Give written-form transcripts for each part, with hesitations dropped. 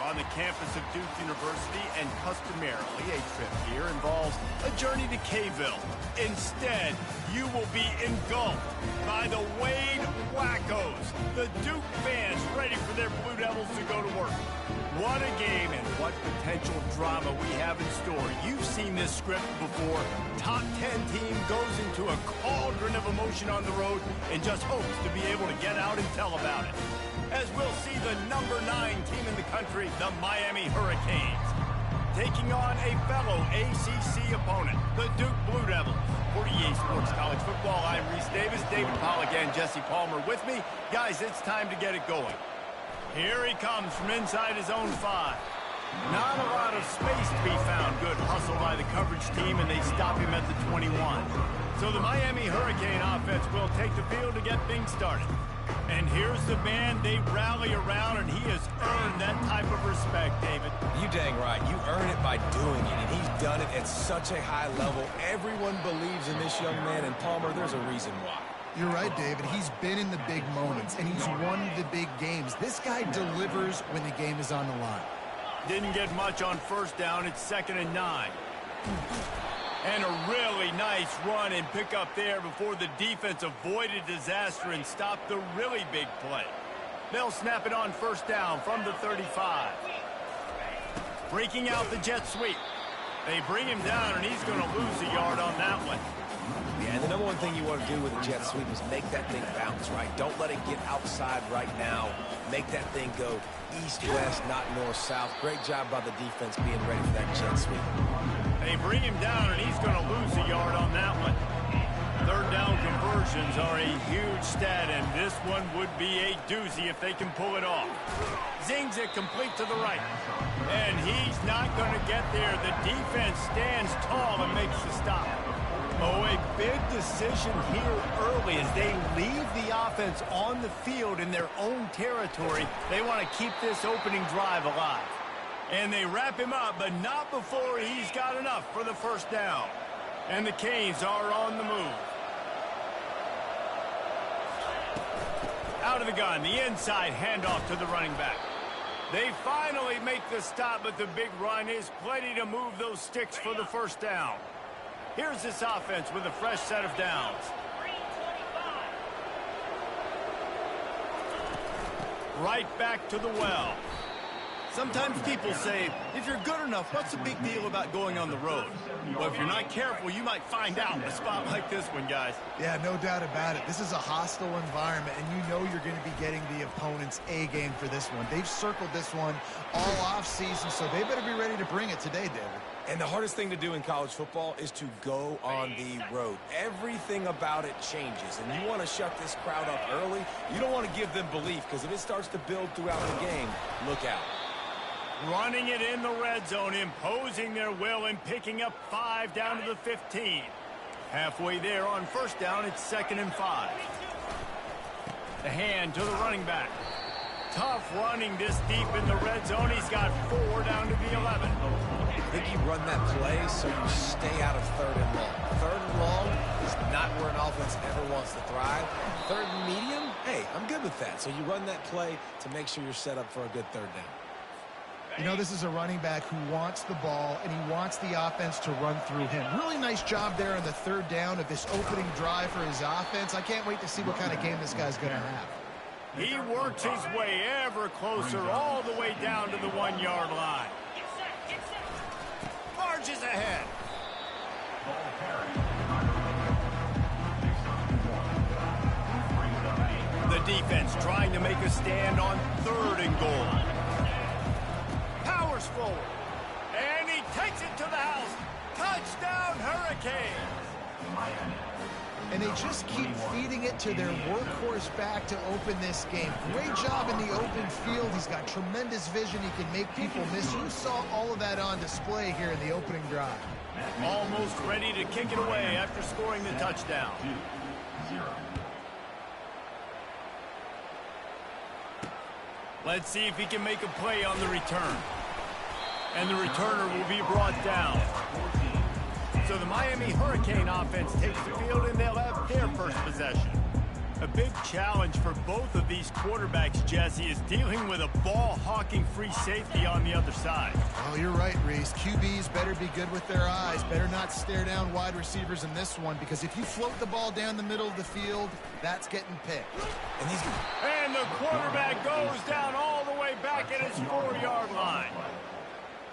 on the campus of Duke University, and customarily a trip here involves a journey to K-ville. Instead, you will be engulfed by the Wade Wackos, the Duke fans ready for their Blue Devils to go to work. What a game and what potential drama we have in store. You've seen this script before. Top 10 team goes into a cauldron of emotion on the road and just hopes to be able to get out and tell about it. As we'll see the number 9 team in the country, the Miami Hurricanes, taking on a fellow ACC opponent, the Duke Blue Devils. For EA Sports College Football, I'm Reese Davis, David Pollack, and Jesse Palmer with me. Guys, it's time to get it going. Here he comes from inside his own 5. Not a lot of space to be found. Good hustle by the coverage team, and they stop him at the 21. So the Miami Hurricane offense will take the field to get things started. And here's the man they rally around, and he has earned that type of respect, David. You dang right. You earn it by doing it, and he's done it at such a high level. Everyone believes in this young man, and Palmer, there's a reason why. You're right, David. He's been in the big moments, and he's won the big games. This guy delivers when the game is on the line. Didn't get much on first down. It's 2nd and 9. And a really nice run and pick up there before the defense avoided disaster and stopped the really big play. They'll snap it on first down from the 35. Breaking out the jet sweep. They bring him down, and he's going to lose a yard on that one. Yeah, and the number one thing you want to do with a jet sweep is make that thing bounce, right? Don't let it get outside right now. Make that thing go east-west, not north-south. Great job by the defense being ready for that jet sweep. They bring him down, and he's going to lose a yard on that one. Third down conversions are a huge stat, and this one would be a doozy if they can pull it off. Zings it complete to the right. And he's not going to get there. The defense stands tall and makes the stop. Oh, a big decision here early as they leave the offense on the field in their own territory. They want to keep this opening drive alive. And they wrap him up, but not before he's got enough for the first down. And the Canes are on the move. Out of the gun, the inside handoff to the running back. They finally make the stop, but the big run is plenty to move those sticks for the first down. Here's this offense with a fresh set of downs. Right back to the well. Sometimes people say, if you're good enough, what's the big deal about going on the road? Well, if you're not careful, you might find out in a spot like this one, guys. Yeah, no doubt about it. This is a hostile environment, and you know you're going to be getting the opponent's A-game for this one. They've circled this one all off-season, so they better be ready to bring it today, David. And the hardest thing to do in college football is to go on the road. Everything about it changes, and you want to shut this crowd up early. You don't want to give them belief, because if it starts to build throughout the game, look out. Running it in the red zone, imposing their will and picking up 5 down to the 15. Halfway there on first down, it's 2nd and 5. The hand to the running back. Tough running this deep in the red zone. He's got 4 down to the 11. I think you run that play so you stay out of 3rd and long. 3rd and long is not where an offense ever wants to thrive. 3rd and medium, hey, I'm good with that. So you run that play to make sure you're set up for a good 3rd down. You know, this is a running back who wants the ball, and he wants the offense to run through him. Really nice job there on the 3rd down of this opening drive for his offense. I can't wait to see what kind of game this guy's going to have. He works his way ever closer all the way down to the 1-yard line. Marches ahead. The defense trying to make a stand on 3rd and goal. Powers forward. And he takes it to the house. Touchdown, Hurricanes. And they just keep feeding it to their workhorse back to open this game. Great job in the open field. He's got tremendous vision. He can make people miss. You saw all of that on display here in the opening drive. Almost ready to kick it away after scoring the touchdown. Let's see if he can make a play on the return. And the returner will be brought down. So the Miami Hurricane offense takes the field, and they'll have their first possession. A big challenge for both of these quarterbacks, Jesse, is dealing with a ball-hawking free safety on the other side. Oh, you're right, Reese. QBs better be good with their eyes. Better not stare down wide receivers in this one, because if you float the ball down the middle of the field, that's getting picked. And the quarterback goes down all the way back at his 4-yard line.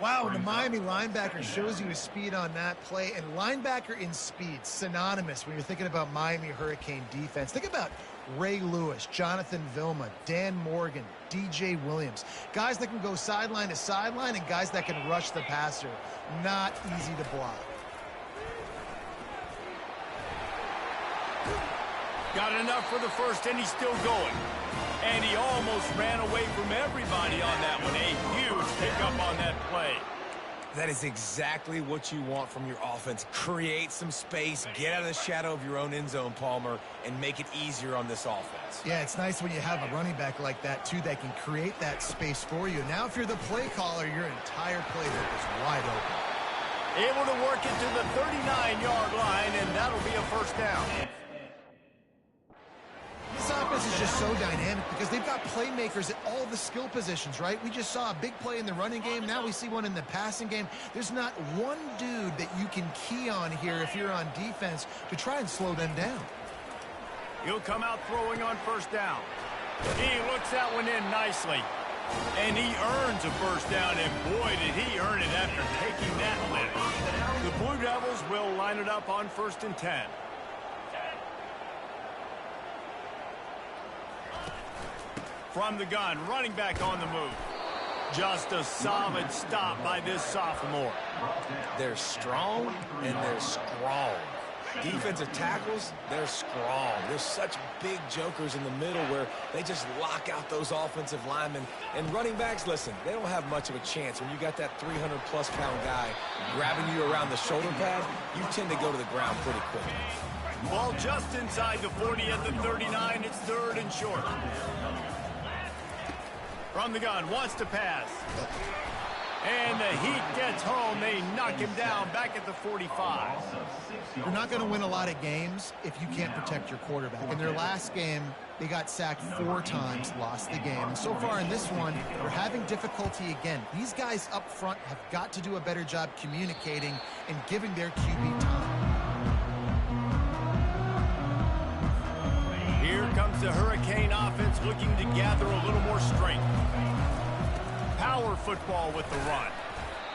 Wow, the Miami linebacker shows you his speed on that play, and linebacker in speed, synonymous when you're thinking about Miami Hurricane defense. Think about Ray Lewis, Jonathan Vilma, Dan Morgan, DJ Williams. Guys that can go sideline to sideline and guys that can rush the passer. Not easy to block. Got enough for the first, and he's still going. And he almost ran away from everybody on that one. A huge pickup on that play. That is exactly what you want from your offense. Create some space, get out of the shadow of your own end zone, Palmer, and make it easier on this offense. Yeah, it's nice when you have a running back like that, too, that can create that space for you. Now, if you're the play caller, your entire playbook is wide open. Able to work it to the 39-yard line, and that'll be a first down. This offense is just so dynamic because they've got playmakers at all the skill positions, right? We just saw a big play in the running game. Now we see one in the passing game. There's not one dude that you can key on here if you're on defense to try and slow them down. He'll come out throwing on first down. He looks that one in nicely. And he earns a first down, and boy, did he earn it after taking that lift. The Blue Devils will line it up on 1st and 10. From the gun, running back on the move. Just a solid stop by this sophomore. They're strong and they're strong. Defensive tackles, they're strong. There's such big jokers in the middle where they just lock out those offensive linemen. And running backs, listen, they don't have much of a chance. When you got that 300-plus pound guy grabbing you around the shoulder pad, you tend to go to the ground pretty quickly. Ball just inside the 40 at the 39. It's 3rd and short. From the gun, wants to pass. And the heat gets home. They knock him down back at the 45. You're not going to win a lot of games if you can't protect your quarterback. In their last game, they got sacked 4 times, lost the game. And so far in this one, they're having difficulty again. These guys up front have got to do a better job communicating and giving their QB time. Here comes the Hurricane offense looking to gather a little more strength. Power football with the run.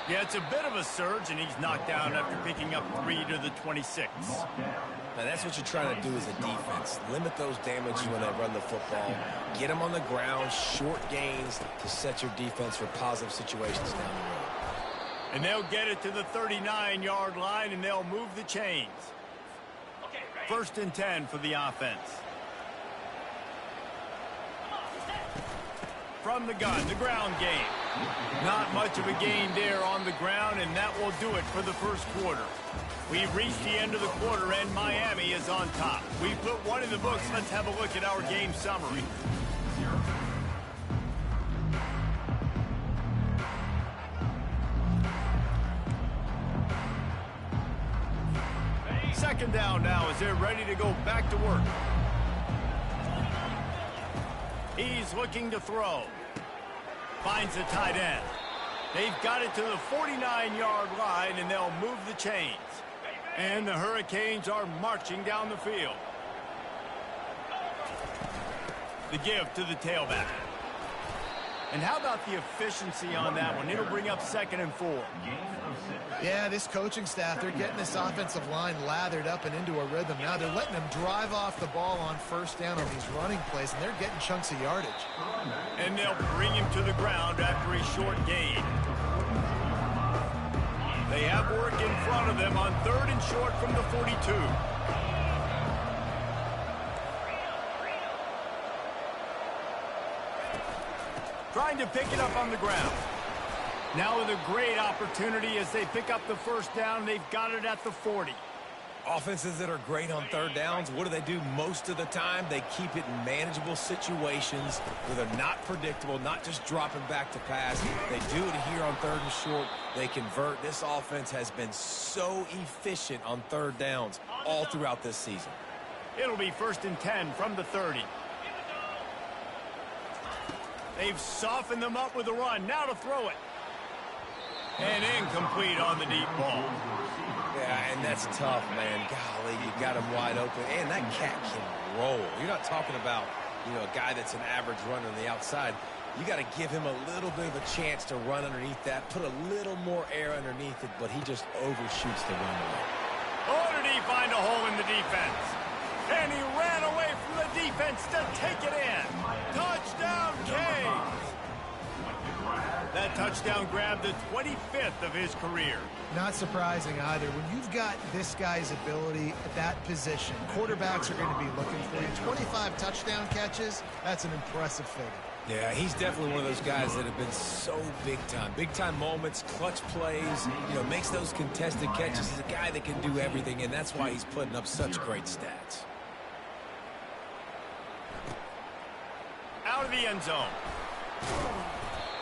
Yeah, it's a bit of a surge, and he's knocked down after picking up 3 to the 26. Now, that's what you're trying to do as a defense. Limit those damages when they run the football. Get them on the ground, short gains to set your defense for positive situations down the road. And they'll get it to the 39-yard line, and they'll move the chains. 1st and 10 for the offense. From the gun, the ground game. Not much of a gain there on the ground, and that will do it for the first quarter. We've reached the end of the quarter, and Miami is on top. We put one in the books. Let's have a look at our game summary. Second down now as they're ready to go back to work. He's looking to throw. Finds the tight end. They've got it to the 49-yard line, and they'll move the chains. And the Hurricanes are marching down the field. The give to the tailback. And how about the efficiency on that one? It'll bring up 2nd and 4. Yeah, this coaching staff, they're getting this offensive line lathered up and into a rhythm. Now they're letting them drive off the ball on first down on these running plays, and they're getting chunks of yardage. And they'll bring him to the ground after a short gain. They have work in front of them on 3rd and short from the 42. Trying to pick it up on the ground. Now with a great opportunity as they pick up the first down. They've got it at the 40. Offenses that are great on 3rd downs, what do they do most of the time? They keep it in manageable situations where they're not predictable, not just dropping back to pass. They do it here on 3rd and short. They convert. This offense has been so efficient on 3rd downs all throughout this season. It'll be 1st and 10 from the 30. They've softened them up with a run. Now to throw it. And incomplete on the deep ball. Yeah, and that's tough, man. Golly, you got him wide open. And that cat can roll. You're not talking about, a guy that's an average runner on the outside. You got to give him a little bit of a chance to run underneath that, put a little more air underneath it, but he just overshoots the runway. Oh, did he find a hole in the defense? And he ran away from the defense to take it in. Touchdown, Canes! That touchdown grabbed the 25th of his career. Not surprising either. When you've got this guy's ability at that position, quarterbacks are going to be looking for you. 25 touchdown catches, that's an impressive figure. Yeah, he's definitely one of those guys that have been so big time. Big time moments, clutch plays, makes those contested catches. He's a guy that can do everything, and that's why he's putting up such great stats. Out of the end zone.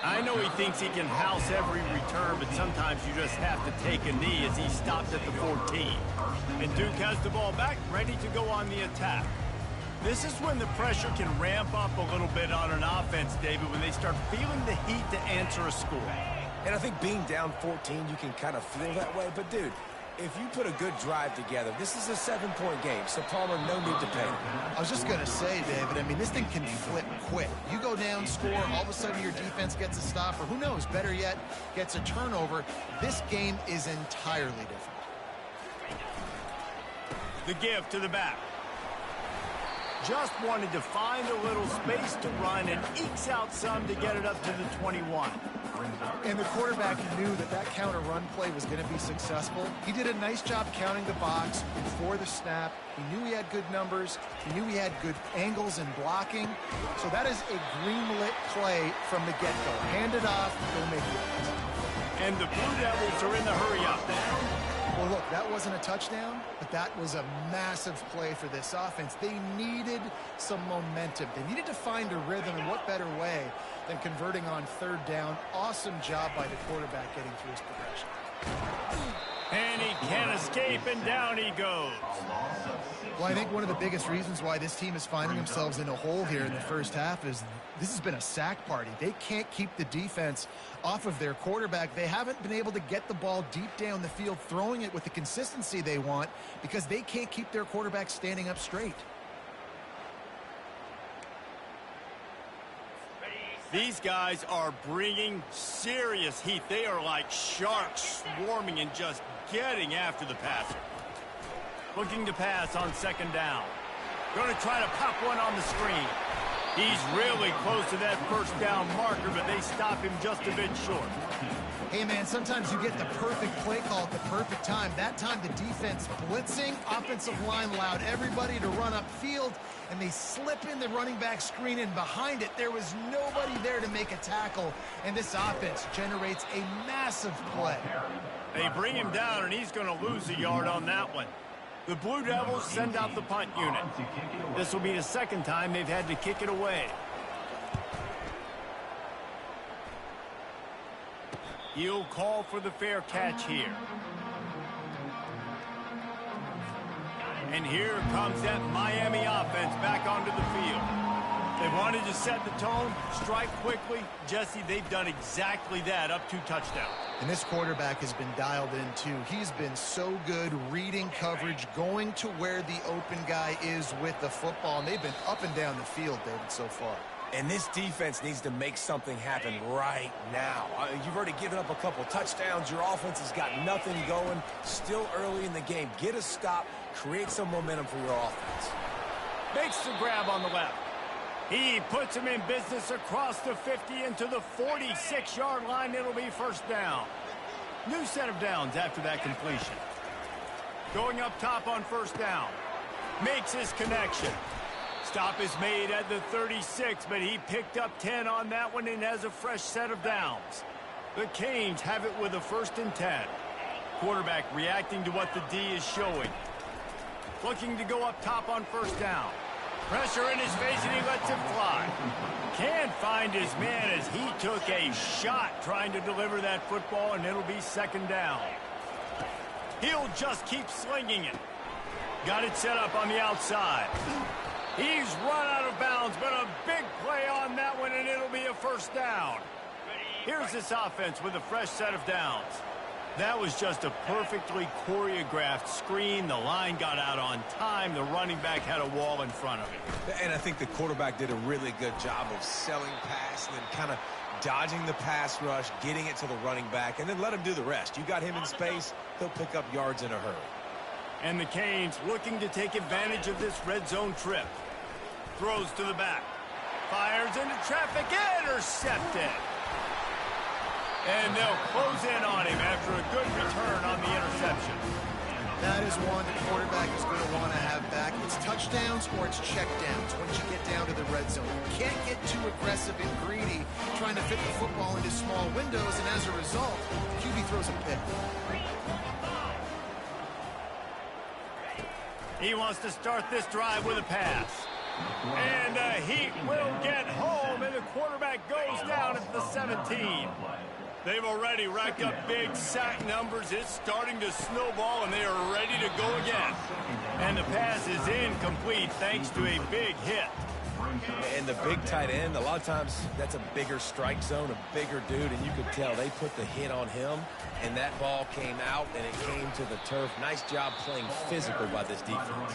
I know he thinks he can house every return, but sometimes you just have to take a knee as he stopped at the 14. And Duke has the ball back, ready to go on the attack. This is when the pressure can ramp up a little bit on an offense, David, when they start feeling the heat to answer a score. And I think being down 14, you can kind of feel that way. But, dude, if you put a good drive together, this is a 7-point game, so Palmer, no need to panic. I was just going to say, David, this thing can flip quick. You go down, score, all of a sudden your defense gets a stop, or who knows, better yet, gets a turnover. This game is entirely different. The give to the back. Just wanted to find a little space to run and ekes out some to get it up to the 21. And the quarterback knew that counter run play was going to be successful. He did a nice job counting the box before the snap. He knew he had good numbers. He knew he had good angles and blocking. So that is a green-lit play from the get-go. Hand it off, go make it. And the Blue Devils are in the hurry-up. Well, look, that wasn't a touchdown, but that was a massive play for this offense. They needed some momentum. They needed to find a rhythm, and what better way than converting on 3rd down. Awesome job by the quarterback getting through his progression. And he can't escape, and down he goes. Well, I think one of the biggest reasons why this team is finding themselves in a hole here in the first half is this has been a sack party. They can't keep the defense off of their quarterback. They haven't been able to get the ball deep down the field, throwing it with the consistency they want because they can't keep their quarterback standing up straight. These guys are bringing serious heat. They are like sharks swarming and just getting after the passer. Looking to pass on 2nd down. Going to try to pop one on the screen. He's really close to that 1st down marker, but they stop him just a bit short. Hey, man, sometimes you get the perfect play call at the perfect time. That time the defense blitzing, offensive line allowed everybody to run upfield, and they slip in the running back screen, and behind it there was nobody there to make a tackle, and this offense generates a massive play. They bring him down, and he's going to lose a yard on that one. The Blue Devils send out the punt unit. This will be the 2nd time they've had to kick it away. He'll call for the fair catch here. And here comes that Miami offense back onto the field. They wanted to set the tone, strike quickly. Jesse, they've done exactly that, up 2 touchdowns. And this quarterback has been dialed in, too. He's been so good reading coverage, going to where the open guy is with the football. And they've been up and down the field, David, so far. And this defense needs to make something happen right now. You've already given up a couple touchdowns. Your offense has got nothing going. Still early in the game. Get a stop. Create some momentum for your offense. Makes the grab on the left. He puts him in business across the 50 into the 46-yard line. It'll be 1st down. New set of downs after that completion. Going up top on 1st down. Makes his connection. Stop is made at the 36, but he picked up 10 on that one and has a fresh set of downs. The Canes have it with a 1st and 10. Quarterback reacting to what the D is showing. Looking to go up top on 1st down. Pressure in his face, and he lets it fly. Can't find his man as he took a shot trying to deliver that football, and it'll be 2nd down. He'll just keep slinging it. Got it set up on the outside. He's run out of bounds, but a big play on that one, and it'll be a first down. Here's this offense with a fresh set of downs. That was just a perfectly choreographed screen. The line got out on time. The running back had a wall in front of him. And I think the quarterback did a really good job of selling pass and then kind of dodging the pass rush, getting it to the running back, and then let him do the rest. You got him in space, he'll pick up yards in a hurry. And the Canes looking to take advantage of this red zone trip. Throws to the back. Fires into traffic. Intercepted. And they'll close in on him after a good return on the interception. That is one the quarterback is going to want to have back. It's touchdowns or it's checkdowns once you get down to the red zone. You can't get too aggressive and greedy trying to fit the football into small windows, and as a result, QB throws a pick. He wants to start this drive with a pass. And the Heat will get home, and the quarterback goes down at the 17. They've already racked up big sack numbers. It's starting to snowball, and they are ready to go again. And the pass is incomplete thanks to a big hit. And the big tight end, a lot of times that's a bigger strike zone, a bigger dude, and you could tell they put the hit on him, and that ball came out, and it came to the turf. Nice job playing physical by this defense.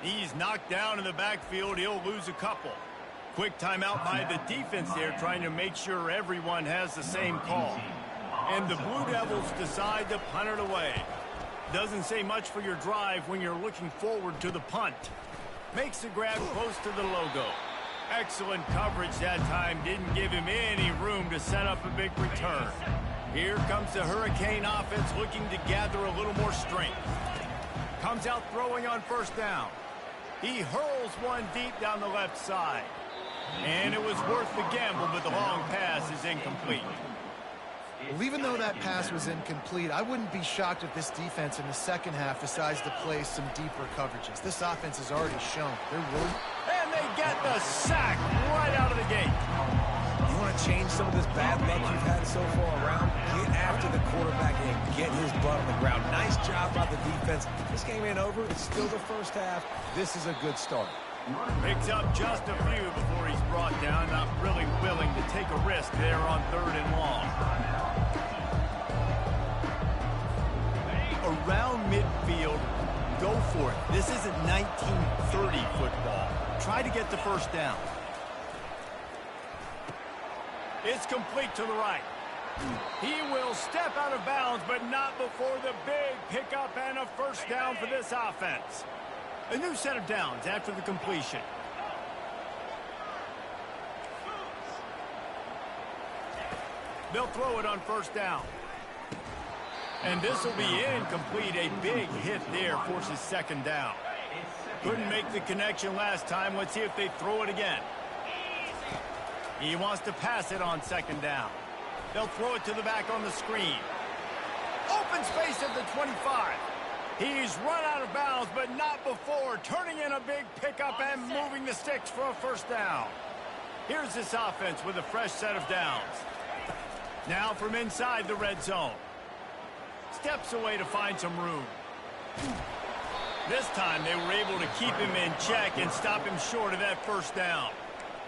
He's knocked down in the backfield. He'll lose a couple. Quick timeout by the defense there, trying to make sure everyone has the same call. And the Blue Devils decide to punt it away. Doesn't say much for your drive when you're looking forward to the punt. Makes the grab close to the logo. Excellent coverage that time. Didn't give him any room to set up a big return. Here comes the Hurricane offense looking to gather a little more strength. Comes out throwing on first down. He hurls one deep down the left side. And it was worth the gamble, but the long pass is incomplete. Well, even though that pass was incomplete, I wouldn't be shocked if this defense in the second half decides to play some deeper coverages. This offense has already shown they're really... And they get the sack right out of the gate. You want to change some of this bad luck you've had so far around? Get after the quarterback and get his butt on the ground. Nice job by the defense. This game ain't over. It's still the first half. This is a good start. Picks up just a few before he's brought down. Not really willing to take a risk there on 3rd and long. Around midfield, go for it. This isn't 1930 football. Try to get the first down. It's complete to the right. He will step out of bounds, but not before the big pickup and a first down for this offense. A new set of downs after the completion. They'll throw it on first down. And this will be incomplete. A big hit there forces second down. Couldn't make the connection last time. Let's see if they throw it again. He wants to pass it on second down. They'll throw it to the back on the screen. Open space at the 25. He's run out of bounds, but not before turning in a big pickup and moving the sticks for a first down. Here's this offense with a fresh set of downs. Now from inside the red zone. Steps away to find some room. This time they were able to keep him in check and stop him short of that first down.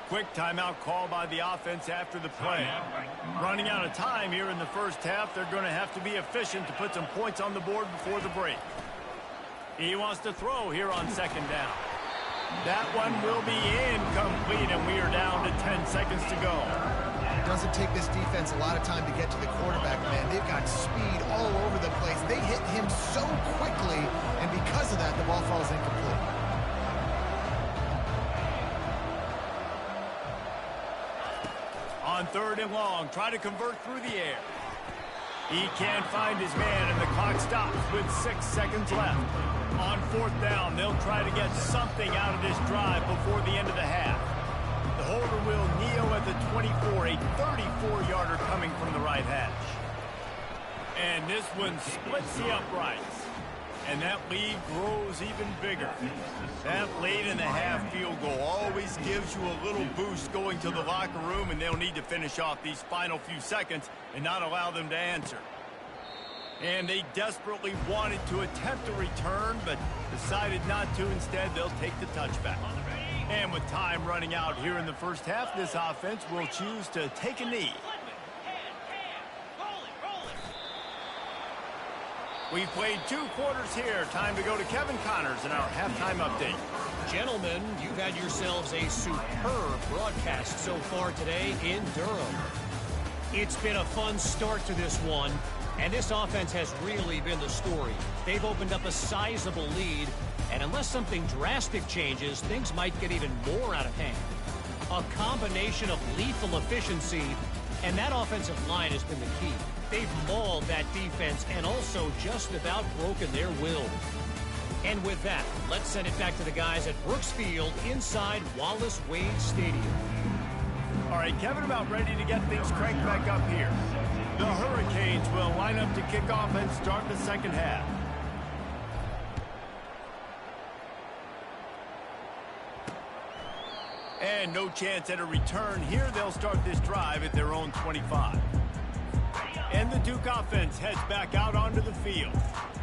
Quick timeout call by the offense after the play. Running out of time here in the first half, they're going to have to be efficient to put some points on the board before the break. He wants to throw here on second down. That one will be incomplete, and we are down to 10 seconds to go. It doesn't take this defense a lot of time to get to the quarterback, man. They've got speed all over the place. They hit him so quickly, and because of that, the ball falls incomplete. On 3rd and long, try to convert through the air. He can't find his man, and the clock stops with 6 seconds left. On 4th down, they'll try to get something out of this drive before the end of the half. The holder will kneel at the 24, a 34-yarder coming from the right hash. And this one splits the uprights. And that lead grows even bigger. That late in the half field goal always gives you a little boost going to the locker room, and they'll need to finish off these final few seconds and not allow them to answer. And they desperately wanted to attempt a return, but decided not to. Instead, they'll take the touchback. And with time running out here in the first half, this offense will choose to take a knee. We've played 2 quarters here. Time to go to Kevin Connors in our halftime update. Gentlemen, you've had yourselves a superb broadcast so far today in Durham. It's been a fun start to this one, and this offense has really been the story. They've opened up a sizable lead, and unless something drastic changes, things might get even more out of hand. A combination of lethal efficiency, and that offensive line has been the key. They've mauled that defense and also just about broken their will. And with that, let's send it back to the guys at Brooks Field inside Wallace Wade Stadium. All right, Kevin, about ready to get things cranked back up here. The Hurricanes will line up to kick off and start the second half. And no chance at a return here. They'll start this drive at their own 25. And the Duke offense heads back out onto the field.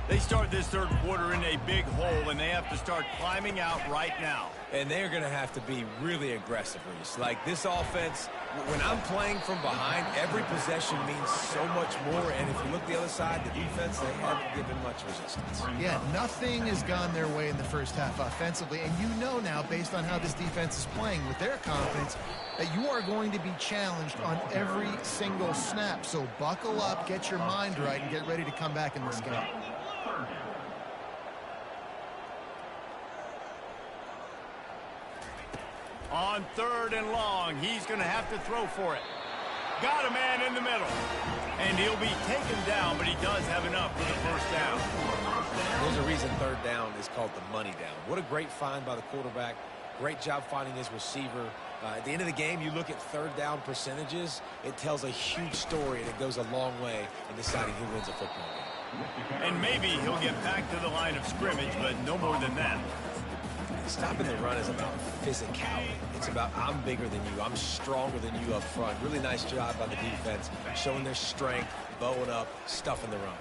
They start this third quarter in a big hole, and they have to start climbing out right now. And they're going to have to be really aggressive, Reese. Like this offense, when I'm playing from behind, every possession means so much more. And if you look the other side, the defense, they haven't given much resistance. Yeah, nothing has gone their way in the first half offensively. And you know now, based on how this defense is playing with their confidence, that you are going to be challenged on every single snap. So buckle up, get your mind right, and get ready to come back in this game. On 3rd and long, he's going to have to throw for it. Got a man in the middle. And he'll be taken down, but he does have enough for the first down. There's a reason 3rd down is called the money down. What a great find by the quarterback. Great job finding his receiver. At the end of the game, you look at 3rd down percentages. It tells a huge story, and it goes a long way in deciding who wins a football game. And maybe he'll get back to the line of scrimmage, but no more than that. Stopping the run is about physicality. It's about I'm bigger than you. I'm stronger than you up front. Really nice job by the defense, showing their strength, bowing up, stuffing the run.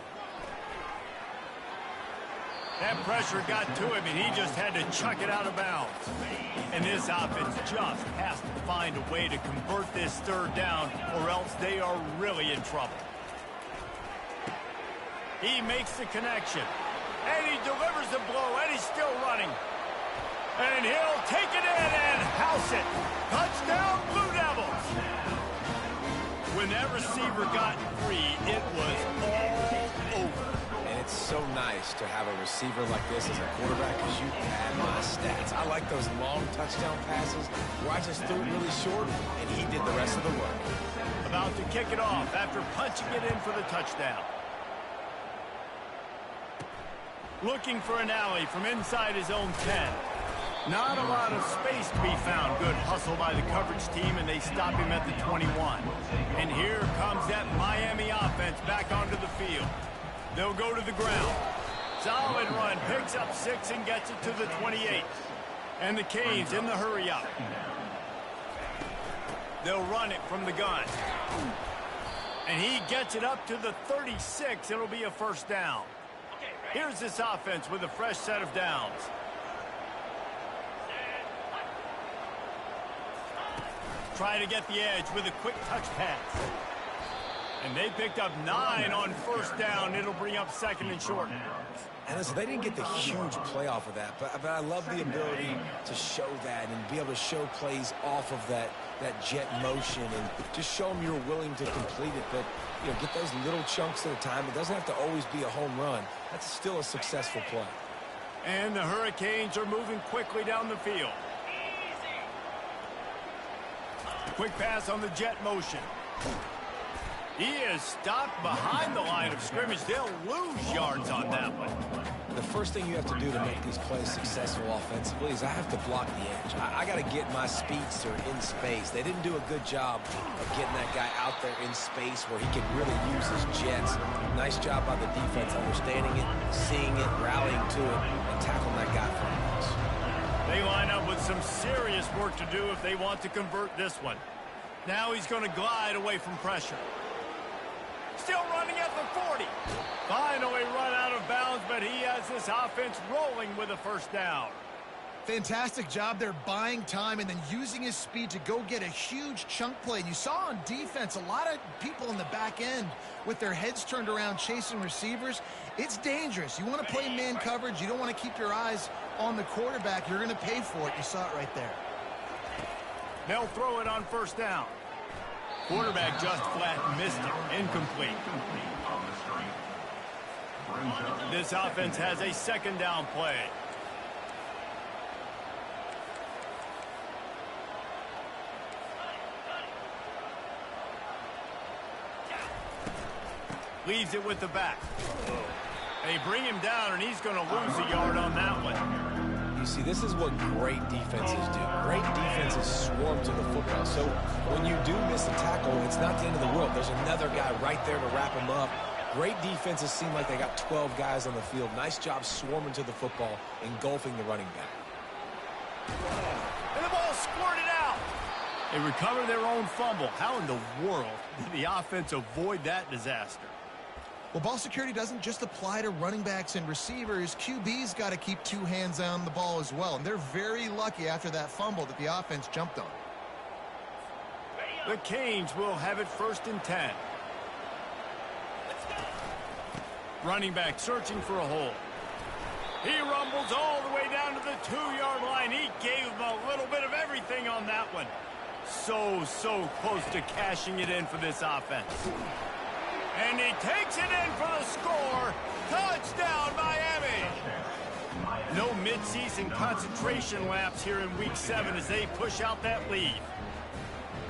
That pressure got to him, and he just had to chuck it out of bounds. And this offense just has to find a way to convert this 3rd down, or else they are really in trouble. He makes the connection, and he delivers the blow, and he's still running. And he'll take it in and house it. Touchdown, Blue Devils. When that receiver got free, it was all over. And it's so nice to have a receiver like this as a quarterback because you pad my stats. I like those long touchdown passes where I just threw it really short, and he did the rest of the work. About to kick it off after punching it in for the touchdown. Looking for an alley from inside his own 10. Not a lot of space to be found. Good hustle by the coverage team, and they stop him at the 21. And here comes that Miami offense back onto the field. They'll go to the ground. Solid run, picks up 6 and gets it to the 28. And the Canes in the hurry up. They'll run it from the gun. And he gets it up to the 36. It'll be a first down. Here's this offense with a fresh set of downs. Try to get the edge with a quick touch pass. And they picked up 9 on first down. It'll bring up 2nd and short. And listen, they didn't get the huge play off of that, but I love the ability to show that and be able to show plays off of that jet motion and just show them you're willing to complete it. But, you know, get those little chunks at a time. It doesn't have to always be a home run. That's still a successful play. And the Hurricanes are moving quickly down the field. Quick pass on the jet motion. He is stopped behind the line of scrimmage. They'll lose yards on that one. The first thing you have to do to make these plays successful offensively is I have to block the edge. I got to get my speedster in space. They didn't do a good job of getting that guy out there in space where he could really use his jets. Nice job by the defense understanding it, seeing it, rallying to it, and tackling that guy from us. They line up with some serious work to do if they want to convert this one. Now he's going to glide away from pressure. still running at the 40. Finally run out of bounds, but he has this offense rolling with a first down. Fantastic job there buying time and then using his speed to go get a huge chunk play. And you saw on defense a lot of people in the back end with their heads turned around chasing receivers. It's dangerous. You want to play man coverage. You don't want to keep your eyes on the quarterback. You're going to pay for it. You saw it right there. They'll throw it on first down. Quarterback just flat missed it. Incomplete. This offense has a second down play. Leaves it with the back. They bring him down, and he's going to lose a yard on that one. You see, this is what great defenses do. Great defenses swarm to the football. So when you do miss a tackle, it's not the end of the world. There's another guy right there to wrap him up. Great defenses seem like they got 12 guys on the field. Nice job swarming to the football, engulfing the running back. And the ball squirted out. They recover their own fumble. How in the world did the offense avoid that disaster? Well, ball security doesn't just apply to running backs and receivers. QB's got to keep two hands on the ball as well. And they're very lucky after that fumble that the offense jumped on. The Canes will have it 1st and 10. Running back searching for a hole. He rumbles all the way down to the 2-yard line. He gave him a little bit of everything on that one. So close to cashing it in for this offense. And he takes it in for the score. Touchdown, Miami. No midseason concentration laps here in Week 7 as they push out that lead.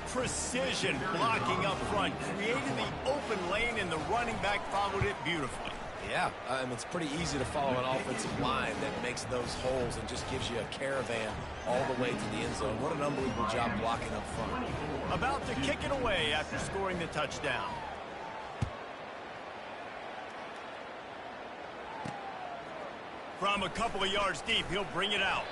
Precision blocking up front created the open lane, and the running back followed it beautifully. Yeah, it's pretty easy to follow an offensive line that makes those holes and just gives you a caravan all the way to the end zone. What an unbelievable job blocking up front. About to kick it away after scoring the touchdown. From a couple of yards deep, he'll bring it out.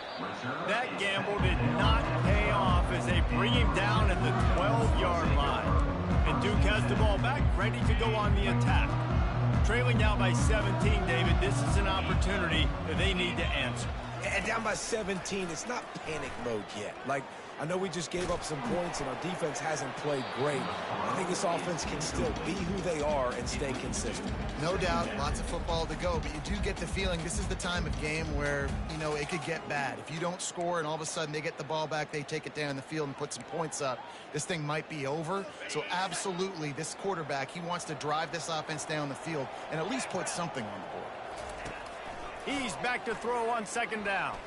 That gamble did not pay off as they bring him down at the 12-yard line. And Duke has the ball back, ready to go on the attack. Trailing now by 17, David, this is an opportunity that they need to answer. And down by 17, it's not panic mode yet. Like, I know we just gave up some points and our defense hasn't played great. I think this offense can still be who they are and stay consistent. No doubt, lots of football to go, but you do get the feeling this is the time of game where, you know, it could get bad. If you don't score and all of a sudden they get the ball back, they take it down the field and put some points up, this thing might be over. So absolutely, this quarterback, he wants to drive this offense down the field and at least put something on the board. He's back to throw on 2nd down.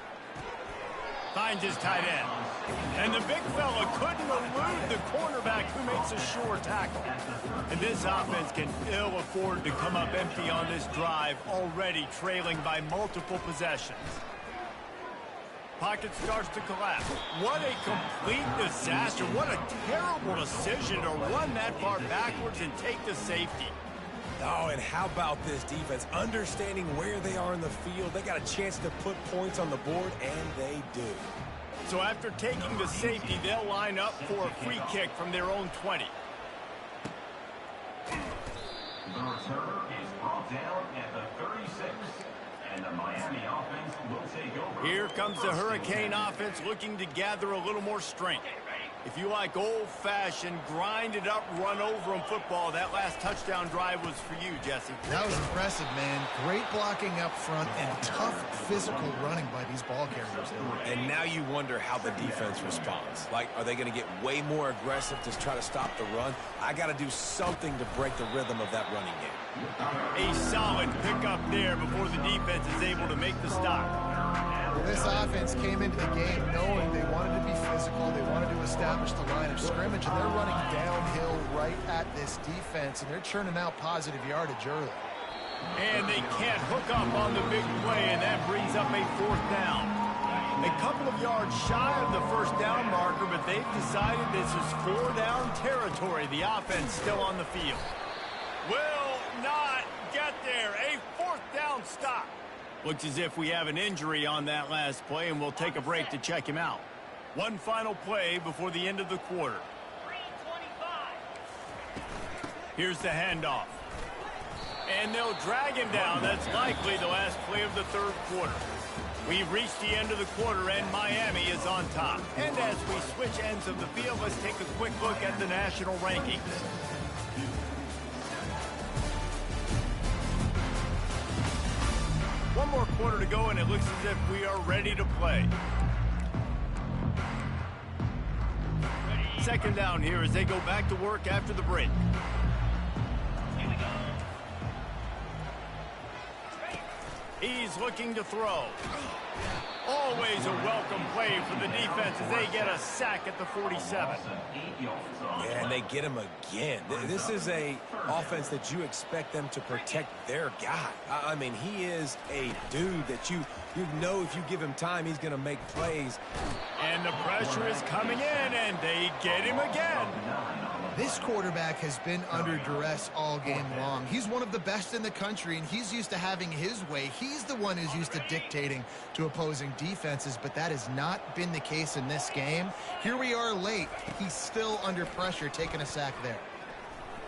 Finds his tight end. And the big fella couldn't elude the cornerback who makes a sure tackle. And this offense can ill afford to come up empty on this drive, already trailing by multiple possessions. Pocket starts to collapse. What a complete disaster. What a terrible decision to run that far backwards and take the safety. Oh, and how about this defense? Understanding where they are in the field, they got a chance to put points on the board, and they do. So after taking the safety, they'll line up for a free kick from their own 20. The returner is brought down at the 36, and the Miami offense will take over. Here comes the Hurricane offense looking to gather a little more strength. If you like old-fashioned, grind-it-up, run-over-'em football, that last touchdown drive was for you, Jesse. That was impressive, man. Great blocking up front and tough physical running by these ball carriers. And now you wonder how the defense responds. Like, are they going to get way more aggressive to try to stop the run? I got to do something to break the rhythm of that running game. A solid pickup there before the defense is able to make the stop. Well, this offense came into the game knowing they wanted to be physical, they wanted to establish the line of scrimmage, and they're running downhill right at this defense, and they're churning out positive yardage early. And they can't hook up on the big play, and that brings up a 4th down. A couple of yards shy of the 1st down marker, but they've decided this is 4-down territory. The offense still on the field. Will not get there. A 4th down stop. Looks as if we have an injury on that last play, and we'll take a break to check him out. One final play before the end of the quarter. Here's the handoff. And they'll drag him down. That's likely the last play of the third quarter. We've reached the end of the quarter, and Miami is on top. And as we switch ends of the field, let's take a quick look at the national rankings. One more quarter to go, and it looks as if we are ready to play. Second down here as they go back to work after the break. He's looking to throw. Always a welcome play for the defense as they get a sack at the 47. Yeah, and they get him again. This is a offense that you expect them to protect their guy. I mean, he is a dude that you know if you give him time, he's going to make plays. And the pressure is coming in, and they get him again. This quarterback has been under duress all game long. He's one of the best in the country, and he's used to having his way. He's the one who's used to dictating to opposing defenses, but that has not been the case in this game. Here we are late. He's still under pressure, taking a sack there.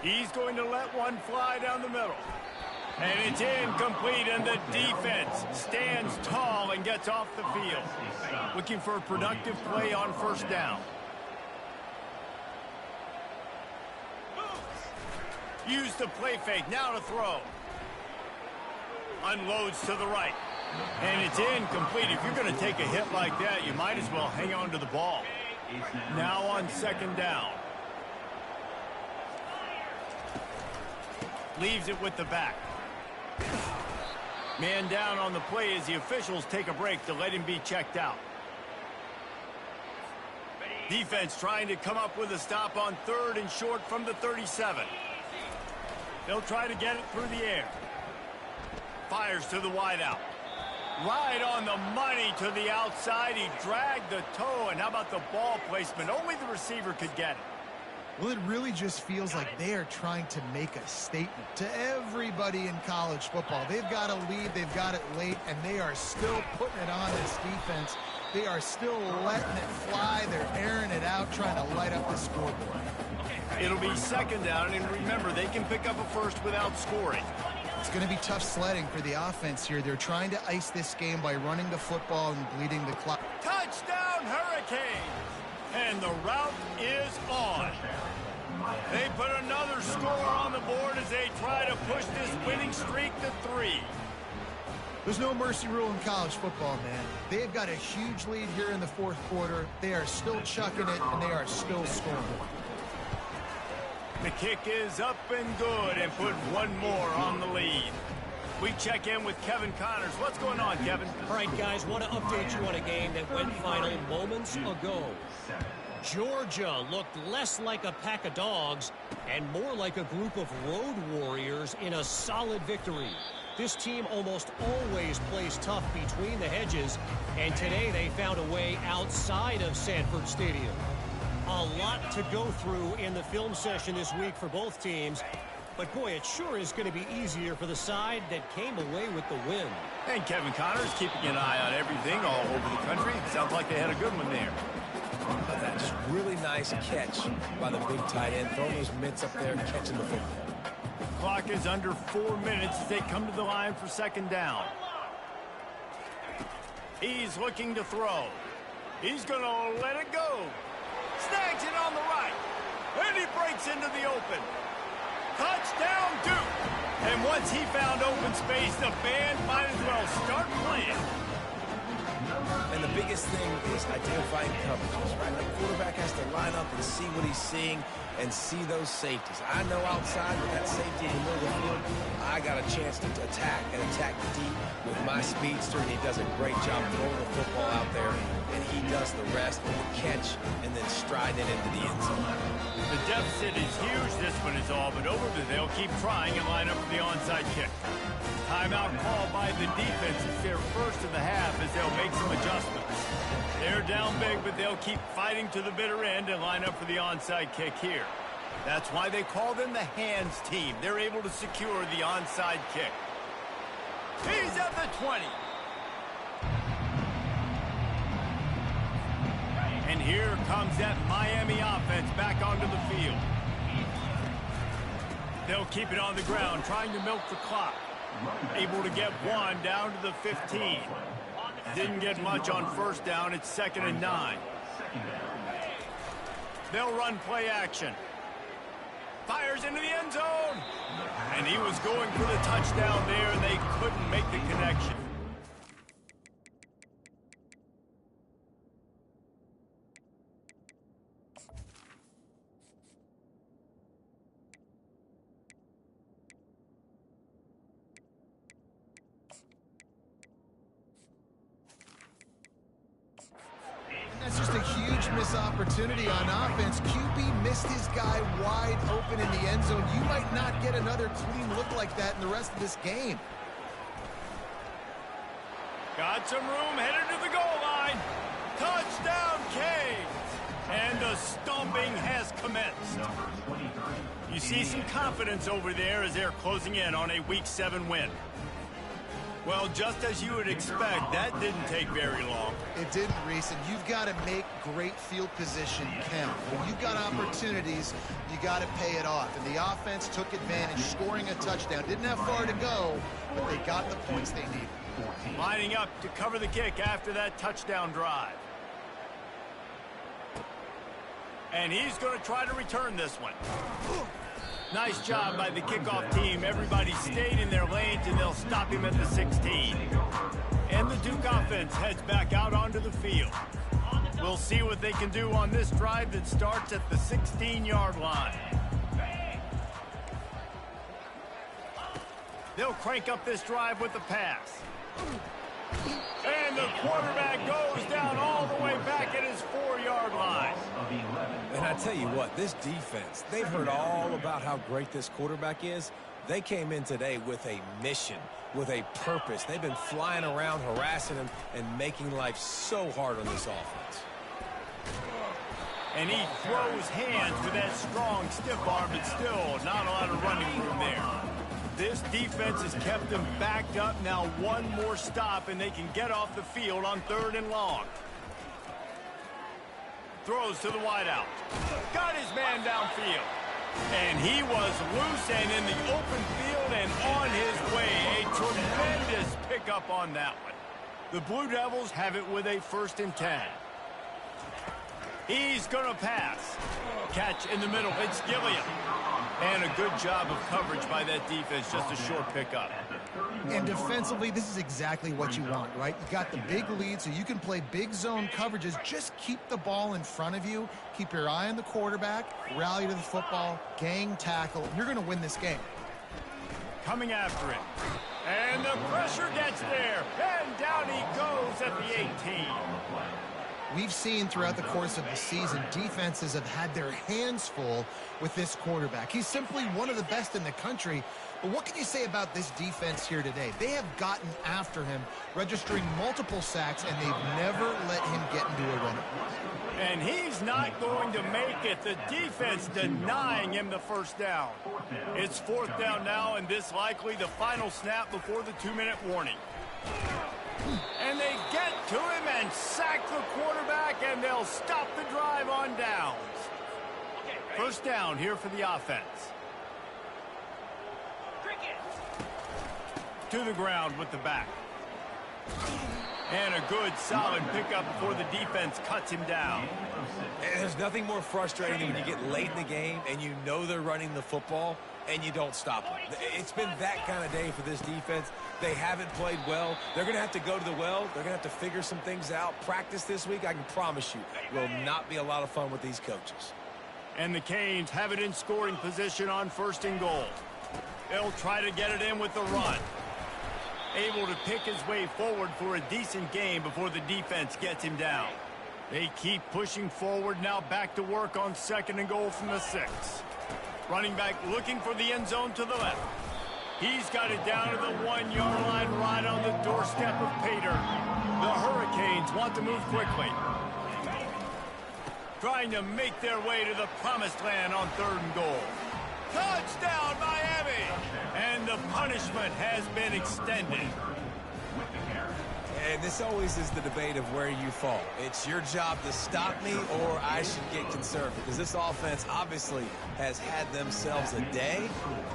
He's going to let one fly down the middle. And it's incomplete, and the defense stands tall and gets off the field. Looking for a productive play on first down. Use the play fake, now to throw. Unloads to the right. And it's incomplete. If you're going to take a hit like that, you might as well hang on to the ball. Now on second down. Leaves it with the back. Man down on the play as the officials take a break to let him be checked out. Defense trying to come up with a stop on third and short from the 37. They'll try to get it through the air. Fires to the wideout. Right on the money to the outside. He dragged the toe, and how about the ball placement? Only the receiver could get it. Well, it really just feels like they are trying to make a statement to everybody in college football. They've got a lead, they've got it late, and they are still putting it on this defense. They are still letting it fly. They're airing it out, trying to light up the scoreboard. It'll be second down, and remember, they can pick up a first without scoring. It's going to be tough sledding for the offense here. They're trying to ice this game by running the football and bleeding the clock. Touchdown, Hurricanes! And the route is on. They put another score on the board as they try to push this winning streak to 3. There's no mercy rule in college football, man. They've got a huge lead here in the fourth quarter. They are still chucking it, and they are still scoring. The kick is up and good, and put one more on the lead. We check in with Kevin Connors. What's going on, Kevin? All right, guys, want to update you on a game that went final moments ago. Georgia looked less like a pack of dogs and more like a group of road warriors in a solid victory. This team almost always plays tough between the hedges, and today they found a way outside of Sanford Stadium. A lot to go through in the film session this week for both teams. But, boy, it sure is going to be easier for the side that came away with the win. And Kevin Connors keeping an eye on everything all over the country. Sounds like they had a good one there. That's really nice catch by the big tight end. Throwing those mitts up there and catching the football. Clock is under 4 minutes as they come to the line for second down. He's looking to throw. He's going to let it go. Snags it on the right. And he breaks into the open. Touchdown, Duke. And once he found open space, the band might as well start playing. And the biggest thing is identifying coverages, right? The quarterback has to line up and see what he's seeing and see those safeties. I know outside with that safety in the middle of the field, I got a chance to attack deep with my speedster, and he does a great job throwing the football out there, and he does the rest with the catch and then stride it into the end zone. The deficit is huge. This one is all but over, but they'll keep trying and line up for the onside kick. Timeout called by the defense. It's their first of the half as they'll make some adjustments. They're down big, but they'll keep fighting to the bitter end and line up for the onside kick here. That's why they call them the hands team. They're able to secure the onside kick. He's at the 20. And here comes that Miami offense back onto the field. They'll keep it on the ground, trying to milk the clock. Able to get one down to the 15. Didn't get much on first down. It's 2nd and 9. They'll run play action. Fires into the end zone. And he was going for the touchdown there, and they couldn't make the connection. That's just a huge missed opportunity on offense. QB missed his guy wide open in the end zone. You might not get another clean look like that in the rest of this game. Got some room, headed to the goal line. Touchdown, Canes! And the stomping has commenced. You see some confidence over there as they're closing in on a Week 7 win. Well, just as you would expect, that didn't take very long. It didn't, Reese, and you've got to make great field position count. When you've got opportunities, you got to pay it off. And the offense took advantage, scoring a touchdown. Didn't have far to go, but they got the points they needed. Lining up to cover the kick after that touchdown drive. And he's going to try to return this one. Nice job by the kickoff team. Everybody stayed in their lanes, and they'll stop him at the 16. And the Duke offense heads back out onto the field. We'll see what they can do on this drive that starts at the 16-yard line. They'll crank up this drive with the pass. And the quarterback goes down all the way back at his 4-yard line. And I tell you what, this defense, they've heard all about how great this quarterback is. They came in today with a mission, with a purpose. They've been flying around, harassing him, and making life so hard on this offense. And he throws hands with that strong, stiff arm, but still not a lot of running room there. This defense has kept them backed up. Now one more stop, and they can get off the field on 3rd and long. Throws to the wideout. Got his man downfield. And he was loose and in the open field and on his way. A tremendous pickup on that one. The Blue Devils have it with a 1st and 10. He's going to pass. Catch in the middle. It's Gilliam. And a good job of coverage by that defense. Just a short pickup. And defensively, this is exactly what you want, right? You got the big lead, so you can play big zone coverages. Just keep the ball in front of you. Keep your eye on the quarterback. Rally to the football. Gang tackle. You're going to win this game. Coming after it. And the pressure gets there. And down he goes at the 18. We've seen throughout the course of the season, defenses have had their hands full with this quarterback. He's simply one of the best in the country. But what can you say about this defense here today? They have gotten after him, registering multiple sacks, and they've never let him get into a run. And he's not going to make it. The defense denying him the 1st down. It's 4th down now, and this likely the final snap before the 2-minute warning. And they get to him and sack the quarterback, and they'll stop the drive on downs. 1st down here for the offense. To the ground with the back. And a good, solid pickup before the defense cuts him down. And there's nothing more frustrating than when you get late in the game and you know they're running the football and you don't stop them. It's been that kind of day for this defense. They haven't played well. They're going to have to go to the well. They're going to have to figure some things out. Practice this week, I can promise you, will not be a lot of fun with these coaches. And the Canes have it in scoring position on 1st and goal. They'll try to get it in with the run. Able to pick his way forward for a decent game before the defense gets him down. They keep pushing forward, now back to work on 2nd and goal from the 6. Running back looking for the end zone to the left. He's got it down to the 1-yard line right on the doorstep of Pater. The Hurricanes want to move quickly. Trying to make their way to the promised land on 3rd and goal. Touchdown, Miami! And the punishment has been extended. And this always is the debate of where you fall. It's your job to stop me, or I should get concerned, because this offense obviously has had themselves a day,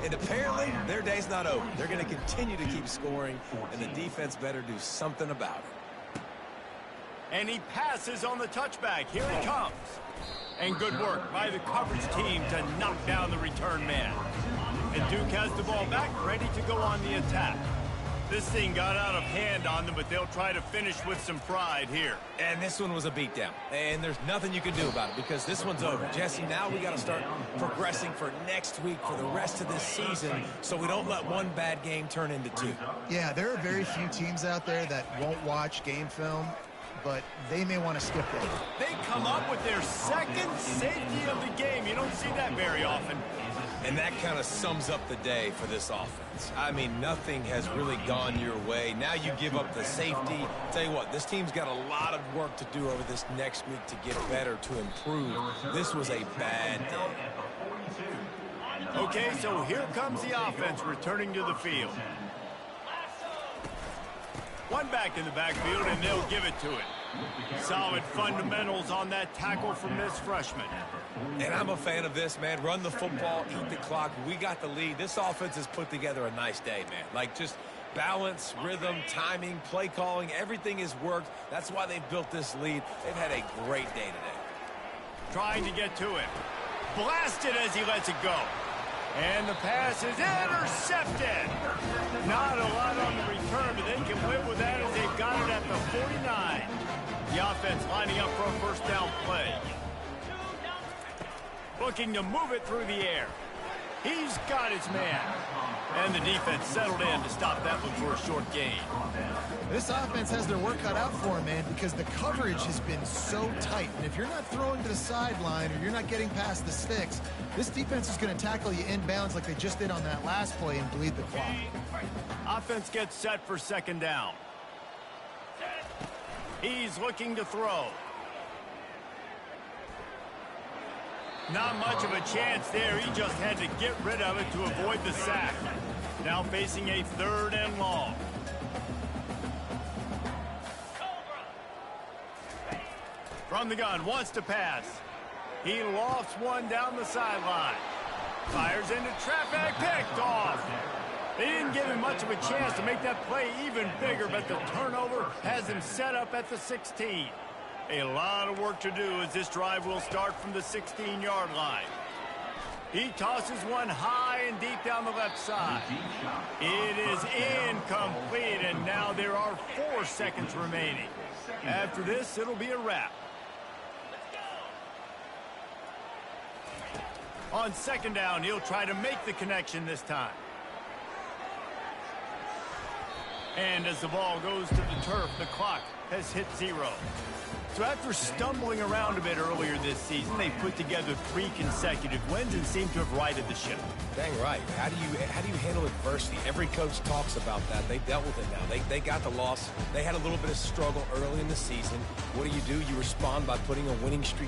and apparently their day's not over. They're going to continue to keep scoring, and the defense better do something about it. And he passes on the touchback. Here he comes. And good work by the coverage team to knock down the return man. And Duke has the ball back, ready to go on the attack. This thing got out of hand on them, but they'll try to finish with some pride here. And this one was a beatdown. And there's nothing you can do about it because this one's over. Jesse, now we got to start progressing for next week for the rest of this season so we don't let one bad game turn into two. Yeah, there are very few teams out there that won't watch game film, but they may want to skip it. They come up with their second safety of the game. You don't see that very often. And that kind of sums up the day for this offense. I mean, nothing has really gone your way. Now you give up the safety. Tell you what, this team's got a lot of work to do over this next week to get better, to improve. This was a bad day. Okay, so here comes the offense returning to the field. One back in the backfield, and they'll give it to it. Solid fundamentals on that tackle from this freshman. And I'm a fan of this, man. Run the football, eat the clock. We got the lead. This offense has put together a nice day, man. Like, just balance, rhythm, timing, play calling, everything has worked. That's why they've built this lead. They've had a great day today. Trying to get to it. Blasted as he lets it go. And the pass is intercepted. Not a lot on the return, but they can live with that as they've got it at the 49. The offense lining up for a first down play. Looking to move it through the air. He's got his man. And the defense settled in to stop that one for a short gain. This offense has their work cut out for them, man, because the coverage has been so tight. And if you're not throwing to the sideline or you're not getting past the sticks, this defense is going to tackle you inbounds like they just did on that last play and bleed the clock. Offense gets set for second down. He's looking to throw. Not much of a chance there. He just had to get rid of it to avoid the sack. Now facing a 3rd and long. From the gun, wants to pass. He lofts one down the sideline. Fires into traffic, picked off. They didn't give him much of a chance to make that play even bigger, but the turnover has him set up at the 16. A lot of work to do as this drive will start from the 16-yard line. He tosses one high and deep down the left side. It is incomplete, and now there are 4 seconds remaining. After this, it'll be a wrap. On second down, he'll try to make the connection this time. And as the ball goes to the turf, the clock has hit 0. So after stumbling around a bit earlier this season, they put together 3 consecutive wins and seem to have righted the ship. Dang right. How do you handle adversity? Every coach talks about that. They dealt with it now. They got the loss. They had a little bit of struggle early in the season. What do? You respond by putting a winning streak